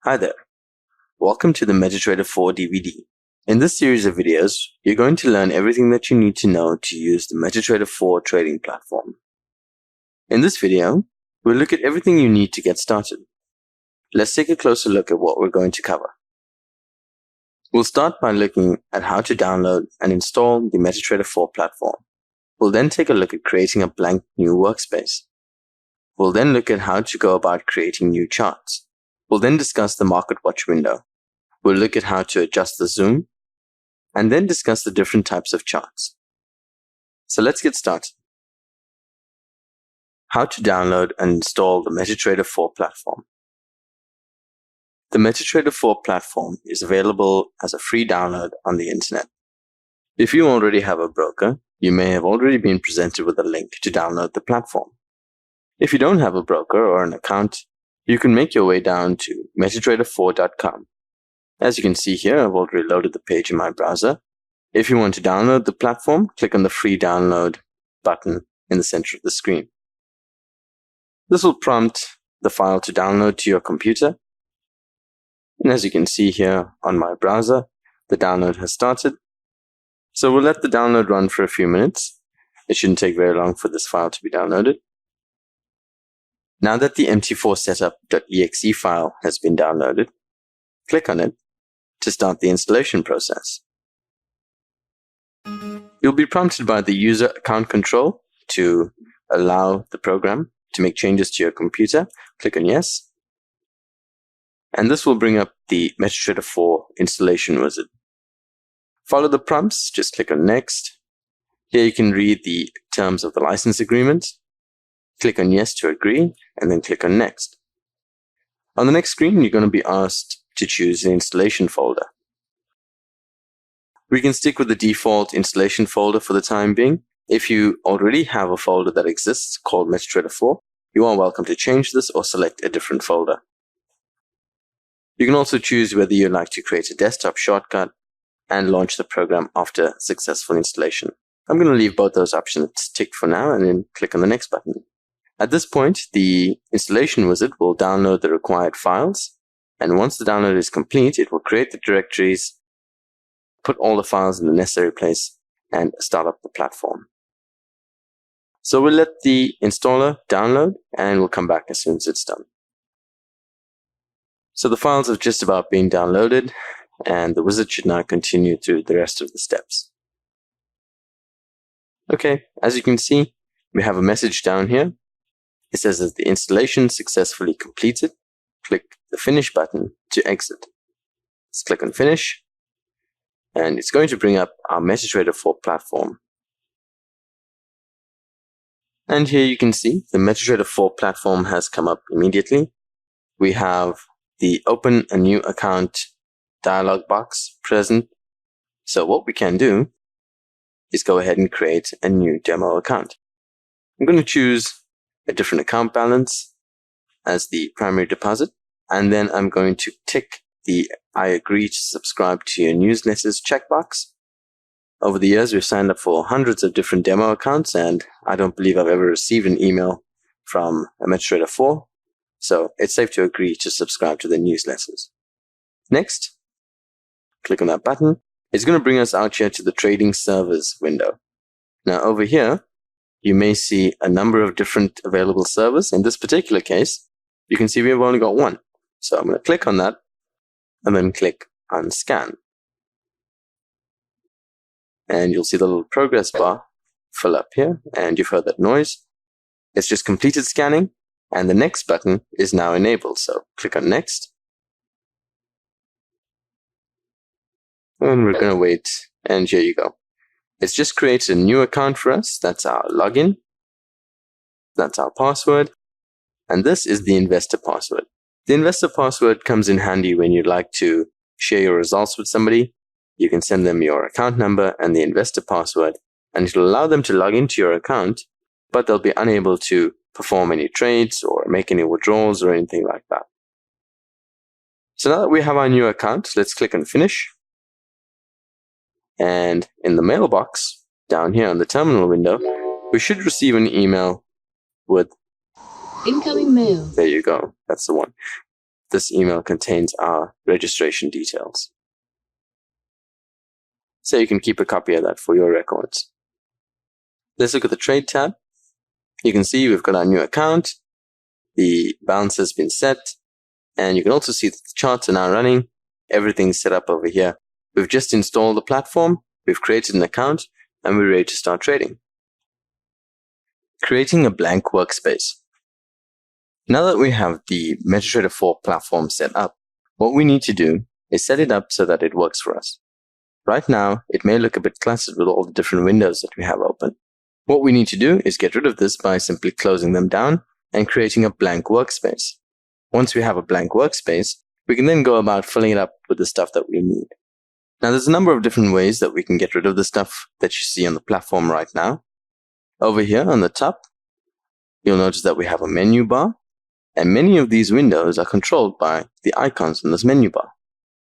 Hi there. Welcome to the MetaTrader 4 DVD. In this series of videos, you're going to learn everything that you need to know to use the MetaTrader 4 trading platform. In this video, we'll look at everything you need to get started. Let's take a closer look at what we're going to cover. We'll start by looking at how to download and install the MetaTrader 4 platform. We'll then take a look at creating a blank new workspace. We'll then look at how to go about creating new charts. We'll then discuss the Market Watch window. We'll look at how to adjust the zoom, and then discuss the different types of charts. So let's get started. How to download and install the MetaTrader 4 platform. The MetaTrader 4 platform is available as a free download on the internet. If you already have a broker, you may have already been presented with a link to download the platform. If you don't have a broker or an account, you can make your way down to metatrader4.com. As you can see here, I've already loaded the page in my browser. If you want to download the platform, click on the free download button in the center of the screen. This will prompt the file to download to your computer. And as you can see here on my browser, the download has started. So we'll let the download run for a few minutes. It shouldn't take very long for this file to be downloaded. Now that the mt4setup.exe file has been downloaded, click on it to start the installation process. You'll be prompted by the user account control to allow the program to make changes to your computer. Click on yes. And this will bring up the MetaTrader 4 installation wizard. Follow the prompts, just click on next. Here you can read the terms of the license agreement. Click on yes to agree, and then click on next. On the next screen, you're going to be asked to choose an installation folder. We can stick with the default installation folder for the time being. If you already have a folder that exists called MetaTrader 4, you are welcome to change this or select a different folder. You can also choose whether you'd like to create a desktop shortcut and launch the program after successful installation. I'm going to leave both those options ticked for now and then click on the next button. At this point, the installation wizard will download the required files, and once the download is complete, it will create the directories, put all the files in the necessary place, and start up the platform. So we'll let the installer download, and we'll come back as soon as it's done. So the files have just about been downloaded, and the wizard should now continue through the rest of the steps. Okay, as you can see, we have a message down here. It says that the installation successfully completed. Click the Finish button to exit. Let's click on Finish, and it's going to bring up our MetaTrader 4 platform. And here you can see the MetaTrader 4 platform has come up immediately. We have the Open a New Account dialog box present. So what we can do is go ahead and create a new demo account. I'm going to choose a different account balance as the primary deposit, and then I'm going to tick the I agree to subscribe to your newsletters checkbox. Over the years, we've signed up for hundreds of different demo accounts, and I don't believe I've ever received an email from a MetaTrader 4, so it's safe to agree to subscribe to the newsletters. Next, click on that button. It's going to bring us out here to the trading servers window. Now over here, you may see a number of different available servers. In this particular case, you can see we've only got one. So I'm going to click on that and then click on Scan. And you'll see the little progress bar fill up here, and you've heard that noise. It's just completed scanning, and the next button is now enabled. So click on Next. And we're going to wait, and here you go. It's just created a new account for us. That's our login. That's our password. And this is the investor password. The investor password comes in handy when you'd like to share your results with somebody. You can send them your account number and the investor password, and it'll allow them to log into your account, but they'll be unable to perform any trades or make any withdrawals or anything like that. So now that we have our new account, let's click on Finish. And in the mailbox, down here on the terminal window, we should receive an email with incoming mail. There you go. That's the one. this email contains our registration details. So you can keep a copy of that for your records. Let's look at the trade tab. You can see we've got our new account. The balance has been set. And you can also see that the charts are now running. Everything's set up over here. We've just installed the platform. We've created an account and we're ready to start trading. Creating a blank workspace. Now that we have the MetaTrader 4 platform set up, what we need to do is set it up so that it works for us. Right now, it may look a bit clustered with all the different windows that we have open. What we need to do is get rid of this by simply closing them down and creating a blank workspace. Once we have a blank workspace, we can then go about filling it up with the stuff that we need. Now, there's a number of different ways that we can get rid of the stuff that you see on the platform right now. Over here on the top, you'll notice that we have a menu bar, and many of these windows are controlled by the icons in this menu bar.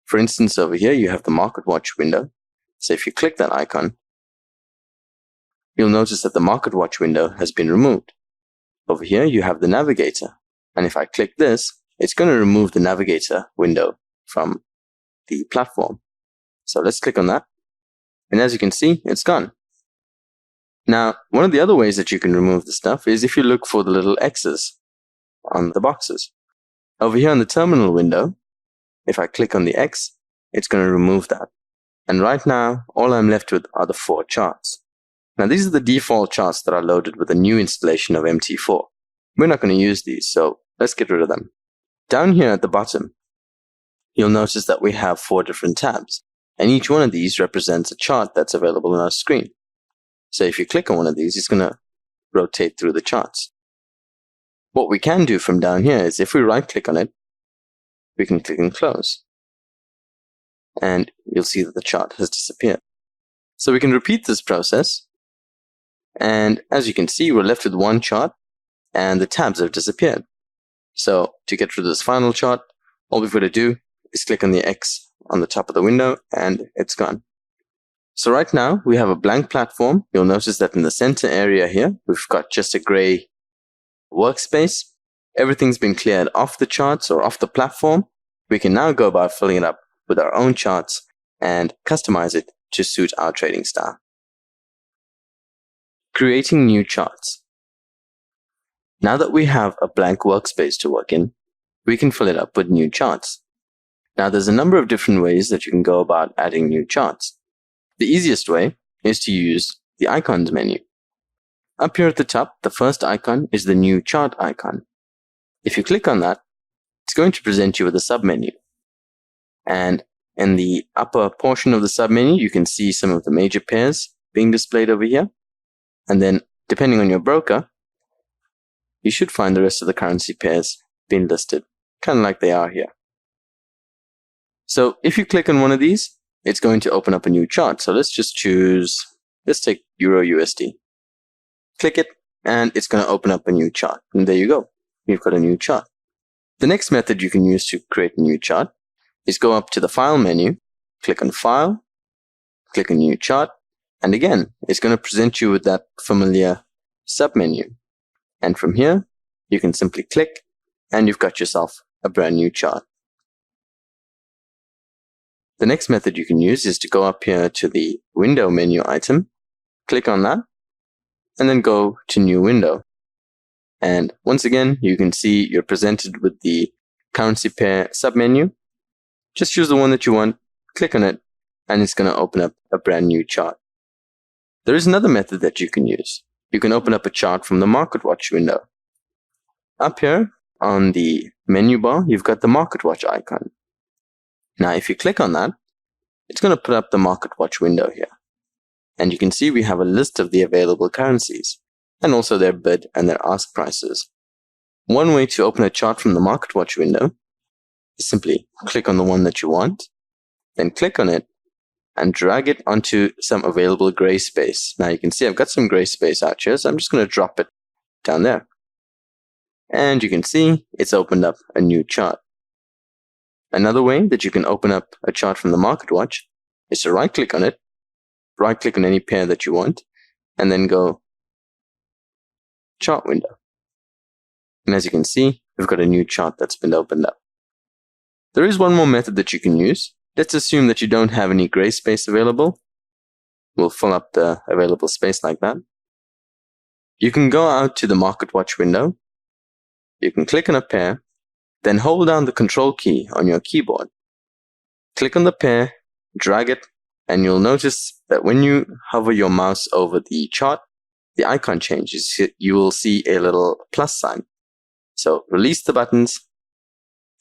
For instance, over here, you have the Market Watch window. So if you click that icon, you'll notice that the Market Watch window has been removed. Over here, you have the Navigator. And if I click this, it's going to remove the Navigator window from the platform. So let's click on that. And as you can see, it's gone. Now, one of the other ways that you can remove the stuff is if you look for the little X's on the boxes. Over here on the terminal window, if I click on the X, it's going to remove that. And right now, all I'm left with are the 4 charts. Now, these are the default charts that are loaded with a new installation of MT4. We're not going to use these, so let's get rid of them. Down here at the bottom, you'll notice that we have 4 different tabs. And each one of these represents a chart that's available on our screen. So if you click on one of these, it's going to rotate through the charts. What we can do from down here is if we right-click on it, we can click and close. And you'll see that the chart has disappeared. So we can repeat this process. And as you can see, we're left with 1 chart and the tabs have disappeared. So to get rid of this final chart, all we've got to do is click on the X on the top of the window and it's gone. So right now we have a blank platform. You'll notice that in the center area here, we've got just a gray workspace. Everything's been cleared off the charts or off the platform. We can now go about filling it up with our own charts and customize it to suit our trading style. Creating new charts. Now that we have a blank workspace to work in, we can fill it up with new charts. Now there's a number of different ways that you can go about adding new charts. The easiest way is to use the icons menu. Up here at the top, the first icon is the new chart icon. If you click on that, it's going to present you with a submenu. And in the upper portion of the submenu, you can see some of the major pairs being displayed over here. And then, depending on your broker, you should find the rest of the currency pairs being listed, kind of like they are here. So if you click on one of these, it's going to open up a new chart. So let's take Euro USD. Click it, and it's going to open up a new chart. And there you go. You've got a new chart. The next method you can use to create a new chart is go up to the File menu, click on File, click on New Chart, and again, it's going to present you with that familiar submenu. And from here, you can simply click, and you've got yourself a brand new chart. The next method you can use is to go up here to the Window menu item, click on that, and then go to New Window. And once again, you can see you're presented with the currency pair submenu. Just choose the one that you want, click on it, and it's going to open up a brand new chart. There is another method that you can use. You can open up a chart from the Market Watch window. Up here on the menu bar, you've got the Market Watch icon. Now, if you click on that, it's going to put up the Market Watch window here. And you can see we have a list of the available currencies and also their bid and their ask prices. One way to open a chart from the Market Watch window is simply click on the one that you want, then click on it and drag it onto some available gray space. Now you can see I've got some gray space out here, so I'm just going to drop it down there. And you can see it's opened up a new chart. Another way that you can open up a chart from the Market Watch is to right-click on it, right-click on any pair that you want, and then go Chart Window. And as you can see, we've got a new chart that's been opened up. There is one more method that you can use. Let's assume that you don't have any gray space available. We'll fill up the available space like that. You can go out to the MarketWatch window. You can click on a pair, then hold down the control key on your keyboard. Click on the pair, drag it, and you'll notice that when you hover your mouse over the chart, the icon changes. You will see a little plus sign. So release the buttons,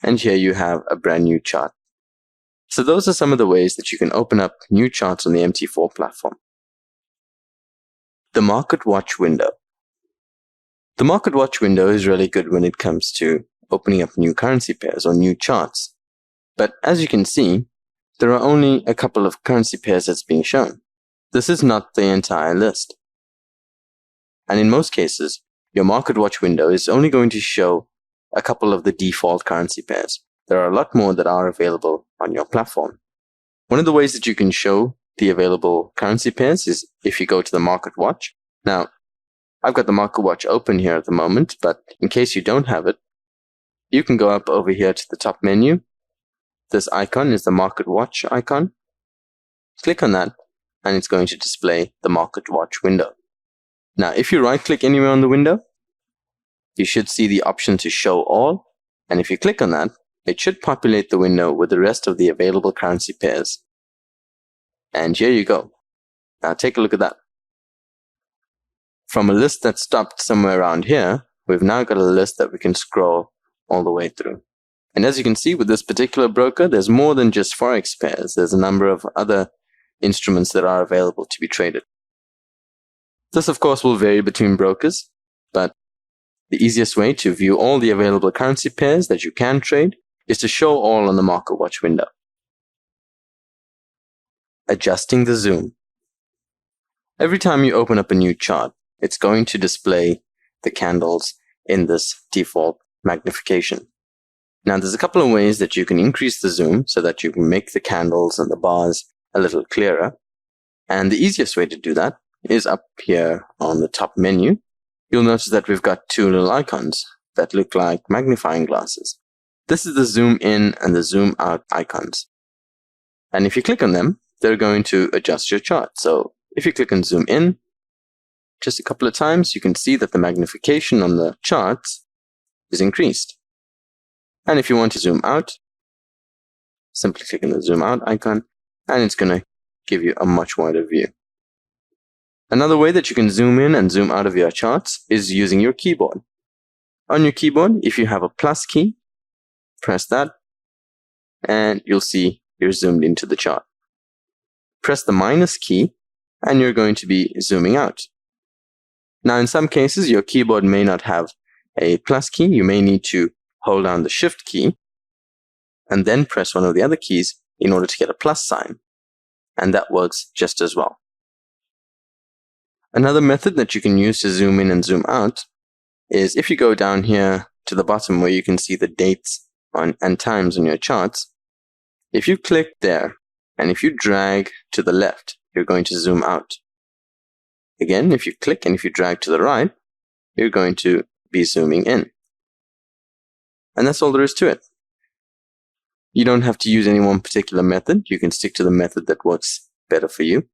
and here you have a brand new chart. So those are some of the ways that you can open up new charts on the MT4 platform. The MarketWatch window. The MarketWatch window is really good when it comes to opening up new currency pairs or new charts. But as you can see, there are only a couple of currency pairs that's being shown. This is not the entire list. And in most cases, your MarketWatch window is only going to show a couple of the default currency pairs. There are a lot more that are available on your platform. One of the ways that you can show the available currency pairs is if you go to the MarketWatch. Now, I've got the MarketWatch open here at the moment, but in case you don't have it, you can go up over here to the top menu. This icon is the MarketWatch icon. Click on that, and it's going to display the MarketWatch window. Now, if you right-click anywhere on the window, you should see the option to show all, and if you click on that, it should populate the window with the rest of the available currency pairs. And here you go. Now take a look at that. From a list that stopped somewhere around here, we've now got a list that we can scroll all the way through. And as you can see with this particular broker, there's more than just Forex pairs. There's a number of other instruments that are available to be traded. This, of course, will vary between brokers, but the easiest way to view all the available currency pairs that you can trade is to show all on the MarketWatch window. Adjusting the zoom. Every time you open up a new chart, it's going to display the candles in this default magnification. Now, there's a couple of ways that you can increase the zoom so that you can make the candles and the bars a little clearer. And the easiest way to do that is up here on the top menu. You'll notice that we've got two little icons that look like magnifying glasses. This is the zoom in and the zoom out icons. And if you click on them, they're going to adjust your chart. So if you click on zoom in, just a couple of times, you can see that the magnification on the charts is increased. And if you want to zoom out, simply click on the zoom out icon, and it's going to give you a much wider view. Another way that you can zoom in and zoom out of your charts is using your keyboard. On your keyboard, if you have a plus key, press that, and you'll see you're zoomed into the chart. Press the minus key, and you're going to be zooming out. Now, in some cases, your keyboard may not have a plus key. You may need to hold down the shift key and then press one of the other keys in order to get a plus sign. And that works just as well. Another method that you can use to zoom in and zoom out is if you go down here to the bottom where you can see the dates and times on your charts. If you click there and if you drag to the left, you're going to zoom out. Again, if you click and if you drag to the right, you're going to be zooming in. And that's all there is to it. You don't have to use any one particular method. You can stick to the method that works better for you.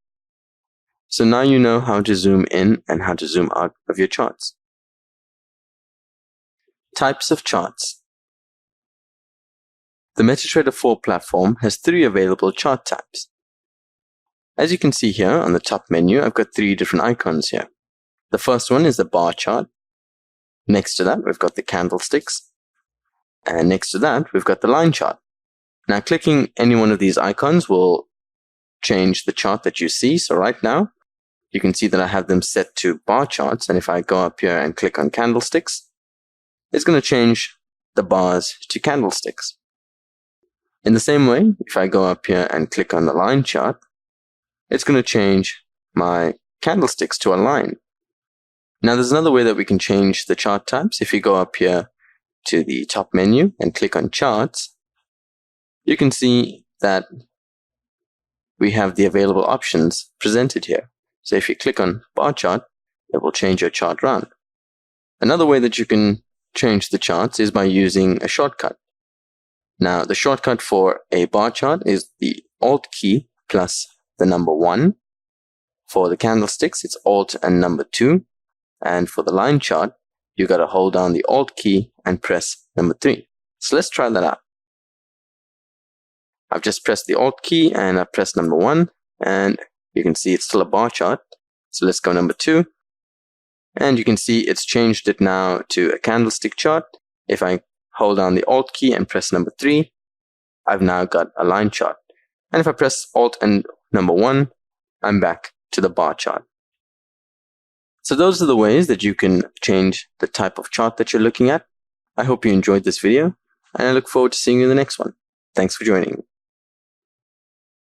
So now you know how to zoom in and how to zoom out of your charts. Types of charts. The MetaTrader 4 platform has 3 available chart types. As you can see here on the top menu, I've got 3 different icons here. The first one is the bar chart. Next to that, we've got the candlesticks. And next to that, we've got the line chart. Now, clicking any one of these icons will change the chart that you see. So right now, you can see that I have them set to bar charts. And if I go up here and click on candlesticks, it's going to change the bars to candlesticks. In the same way, if I go up here and click on the line chart, it's going to change my candlesticks to a line. Now, there's another way that we can change the chart types. If you go up here to the top menu and click on charts, you can see that we have the available options presented here. So if you click on bar chart, it will change your chart around. Another way that you can change the charts is by using a shortcut. Now, the shortcut for a bar chart is the Alt key plus the number 1. For the candlesticks, it's Alt and number 2. And for the line chart, you got to hold down the Alt key and press number 3. So let's try that out. I've just pressed the Alt key and I've pressed number 1, and you can see it's still a bar chart. So let's go number 2, and you can see it's changed it now to a candlestick chart. If I hold down the Alt key and press number 3, I've now got a line chart. And if I press Alt and number 1, I'm back to the bar chart. So those are the ways that you can change the type of chart that you're looking at. I hope you enjoyed this video, and I look forward to seeing you in the next one. Thanks for joining.